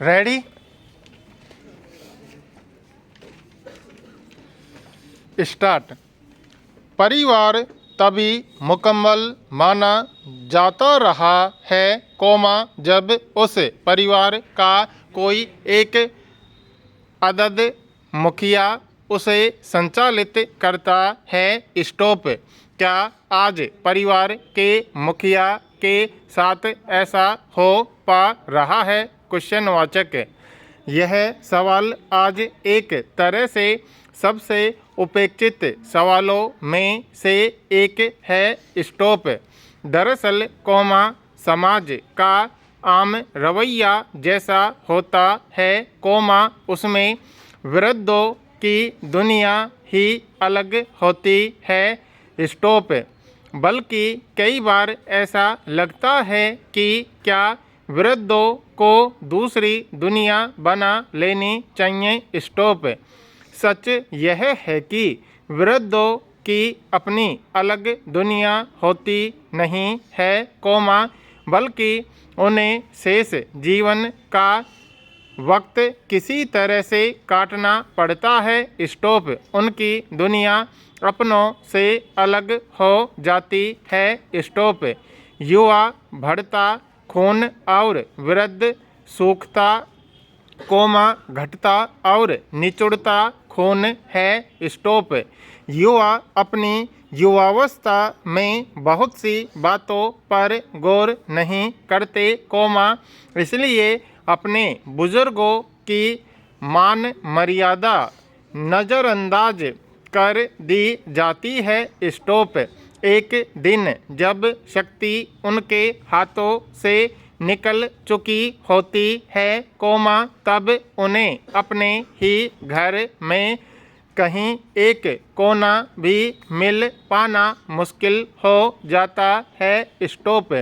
Ready start. परिवार तभी मुकम्मल माना जाता रहा है जब उस परिवार का कोई एक अदद मुखिया उसे संचालित करता है। स्टॉप। क्या आज परिवार के मुखिया के साथ ऐसा हो पा रहा है? क्वेश्चन वाचक। यह सवाल आज एक तरह से सबसे उपेक्षित सवालों में से एक है। स्टॉप। दरअसल समाज का आम रवैया जैसा होता है, उसमें वृद्धों की दुनिया ही अलग होती है। स्टॉप। बल्कि कई बार ऐसा लगता है कि क्या वृद्धों को दूसरी दुनिया बना लेनी चाहिए। स्टॉप। सच यह है कि वृद्धों की अपनी अलग दुनिया होती नहीं है, बल्कि उन्हें शेष जीवन का वक्त किसी तरह से काटना पड़ता है। स्टॉप। उनकी दुनिया अपनों से अलग हो जाती है। स्टॉप। युवा बढ़ता खून और वृद्ध सूखता, घटता और निचुड़ता खून है। स्टॉप। युवा अपनी युवावस्था में बहुत सी बातों पर गौर नहीं करते, इसलिए अपने बुजुर्गों की मान मर्यादा नज़रअंदाज कर दी जाती है। स्टॉप। एक दिन जब शक्ति उनके हाथों से निकल चुकी होती है, तब उन्हें अपने ही घर में कहीं एक कोना भी मिल पाना मुश्किल हो जाता है। स्टॉप।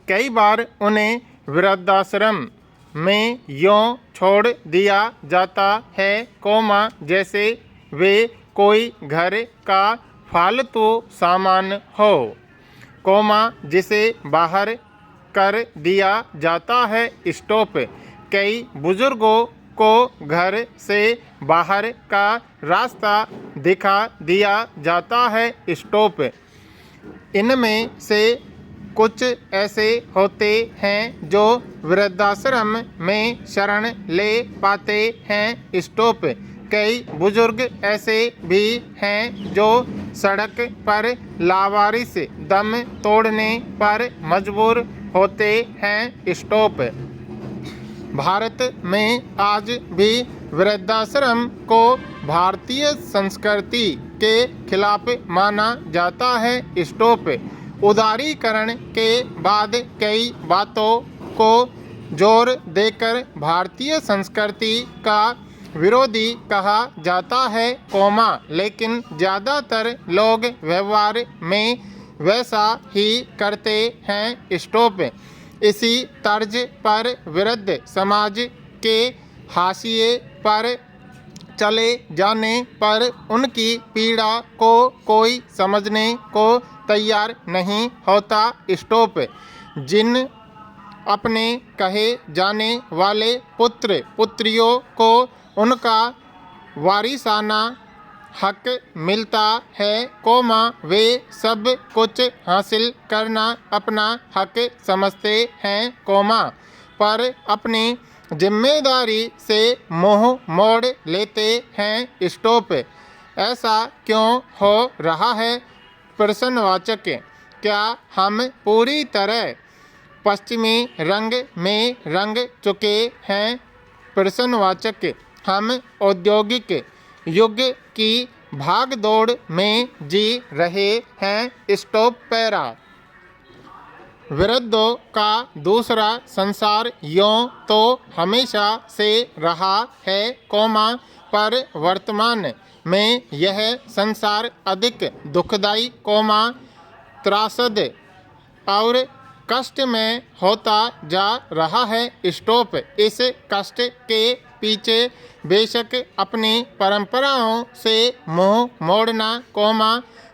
कई बार उन्हें वृद्धाश्रम में यूँ छोड़ दिया जाता है, जैसे वे कोई घर का फालतू सामान हो, जिसे बाहर कर दिया जाता है। स्टॉप। कई बुजुर्गों को घर से बाहर का रास्ता दिखा दिया जाता है। स्टॉप। इनमें से कुछ ऐसे होते हैं जो वृद्धाश्रम में शरण ले पाते हैं। स्टॉप। कई बुजुर्ग ऐसे भी हैं जो सड़क पर लावारिस दम तोड़ने पर मजबूर होते हैं। स्टॉप। भारत में आज भी वृद्धाश्रम को भारतीय संस्कृति के खिलाफ माना जाता है। स्टॉप। उदारीकरण के बाद कई बातों को जोर देकर भारतीय संस्कृति का विरोधी कहा जाता है, लेकिन ज़्यादातर लोग व्यवहार में वैसा ही करते हैं। स्टॉप। इसी तर्ज पर वृद्ध समाज के हाशिए पर चले जाने पर उनकी पीड़ा को कोई समझने को तैयार नहीं होता। स्टॉप। जिन अपने कहे जाने वाले पुत्र पुत्रियों को उनका वारिसाना हक मिलता है, वे सब कुछ हासिल करना अपना हक समझते हैं, पर अपनी जिम्मेदारी से मुंह मोड़ लेते हैं। स्टॉप। ऐसा क्यों हो रहा है? प्रश्नवाचक। क्या हम पूरी तरह पश्चिमी रंग में रंग चुके हैं? प्रश्नवाचक। हम औद्योगिक युग की भागदौड़ में जी रहे हैं। Stop para. वृद्धों का दूसरा संसार यूँ तो हमेशा से रहा है, पर वर्तमान में यह संसार अधिक दुखदायी, त्रासद और कष्ट में होता जा रहा है। स्टॉप। इस कष्ट के पीछे बेशक अपनी परंपराओं से मुंह मोड़ना,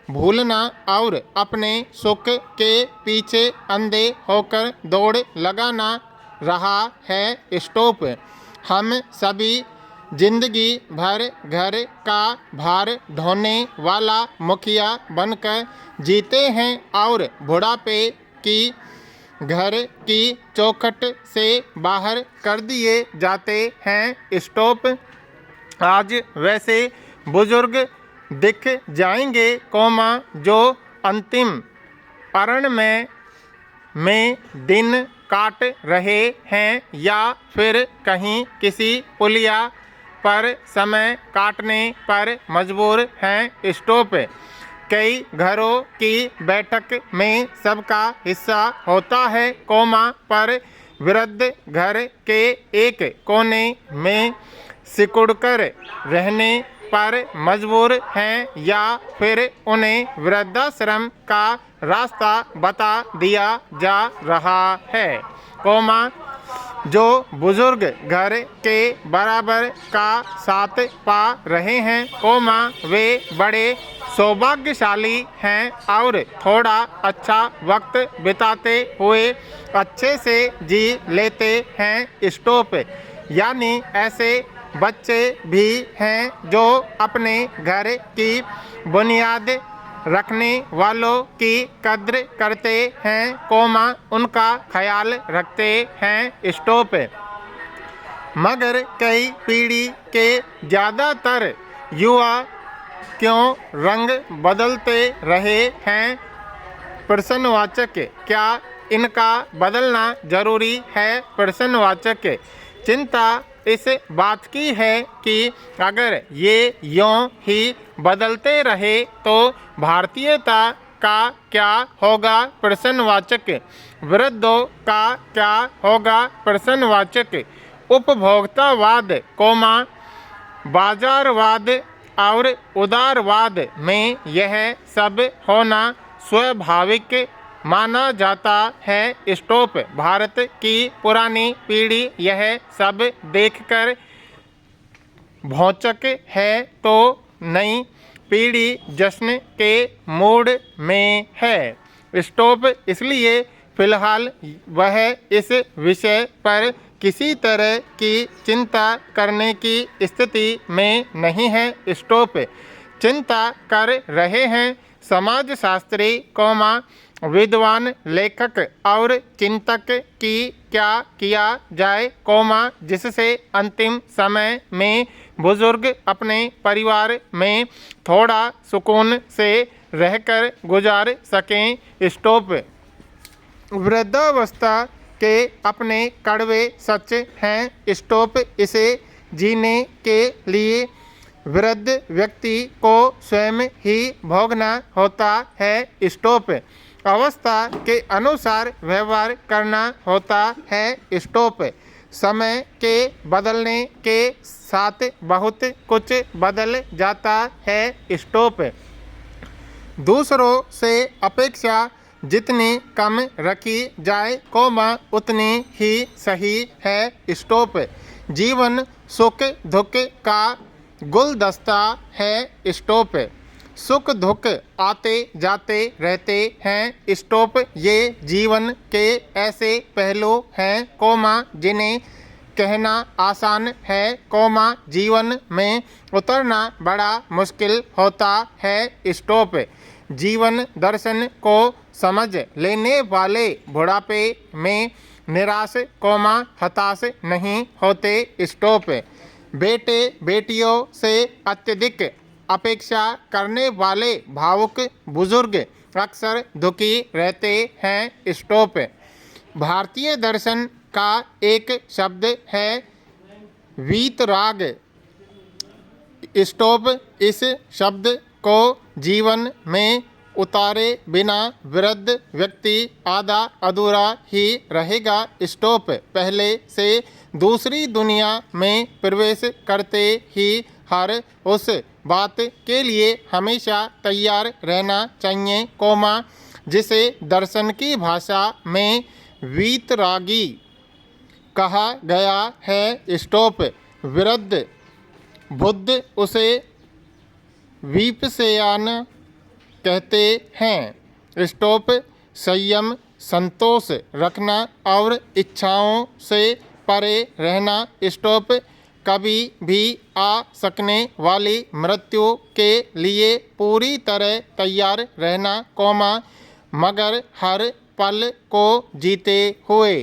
भूलना और अपने सुख के पीछे अंधे होकर दौड़ लगाना रहा है स्टॉप। हम सभी जिंदगी भर घर का भार ढोने वाला मुखिया बनकर जीते हैं और बुढ़ापे की घर की चौखट से बाहर कर दिए जाते हैं स्टॉप। आज वैसे बुजुर्ग दिख जाएंगे जो अंतिम अरण में दिन काट रहे हैं या फिर कहीं किसी पुलिया पर समय काटने पर मजबूर हैं स्टॉप। कई घरों की बैठक में सबका हिस्सा होता है पर वृद्ध घर के एक कोने में सिकुड़कर रहने पर मजबूर हैं या फिर उन्हें वृद्धाश्रम का रास्ता बता दिया जा रहा है जो बुजुर्ग घर के बराबर का साथ पा रहे हैं वे बड़े सौभाग्यशाली हैं और थोड़ा अच्छा वक्त बिताते हुए अच्छे से जी लेते हैं स्टॉप। यानी ऐसे बच्चे भी हैं जो अपने घर की बुनियाद रखने वालों की कद्र करते हैं उनका ख्याल रखते हैं स्टॉप। मगर कई पीढ़ी के ज़्यादातर युवा क्यों रंग बदलते रहे हैं प्रश्नवाचक। क्या इनका बदलना जरूरी है प्रश्नवाचक। चिंता इस बात की है कि अगर ये यूं ही बदलते रहे तो भारतीयता का क्या होगा प्रश्नवाचक। वृद्धों का क्या होगा प्रश्नवाचक। उपभोक्तावाद बाजारवाद और उदारवाद में यह सब होना स्वाभाविक माना जाता है स्टॉप। भारत की पुरानी पीढ़ी यह सब देखकर भौचक है तो नई पीढ़ी जश्न के मूड में है स्टॉप। इसलिए फिलहाल वह इस विषय पर किसी तरह की चिंता करने की स्थिति में नहीं है स्टॉप। चिंता कर रहे हैं समाजशास्त्री विद्वान लेखक और चिंतक की क्या किया जाए जिससे अंतिम समय में बुजुर्ग अपने परिवार में थोड़ा सुकून से रहकर गुजार सकें स्टॉप। वृद्धावस्था के अपने कड़वे सच हैं स्टॉप। इसे जीने के लिए वृद्ध व्यक्ति को स्वयं ही भोगना होता है स्टॉप। अवस्था के अनुसार व्यवहार करना होता है स्टॉप। समय के बदलने के साथ बहुत कुछ बदल जाता है स्टॉप। दूसरों से अपेक्षा जितनी कम रखी जाए उतनी ही सही है स्टॉप। जीवन सुख दुख का गुलदस्ता है स्टॉप। सुख दुख आते जाते रहते हैं स्टॉप। ये जीवन के ऐसे पहलू हैं जिन्हें कहना आसान है जीवन में उतरना बड़ा मुश्किल होता है स्टॉप। जीवन दर्शन को समझ लेने वाले बुढ़ापे में निराश हताश नहीं होते स्टॉप। बेटे बेटियों से अत्यधिक अपेक्षा करने वाले भावुक बुजुर्ग अक्सर दुखी रहते हैं स्टॉप। भारतीय दर्शन का एक शब्द है वीतराग स्टॉप। इस शब्द को जीवन में उतारे बिना वृद्ध व्यक्ति आधा अधूरा ही रहेगा स्टॉप। पहले से दूसरी दुनिया में प्रवेश करते ही हर उस बात के लिए हमेशा तैयार रहना चाहिए जिसे दर्शन की भाषा में वीतरागी कहा गया है स्टॉप। वृद्ध बुद्ध उसे वीपसयान कहते हैं स्टॉप। संयम संतोष रखना और इच्छाओं से परे रहना। स्टॉप कभी भी आ सकने वाली मृत्यु के लिए पूरी तरह तैयार रहना, मगर हर पल को जीते हुए।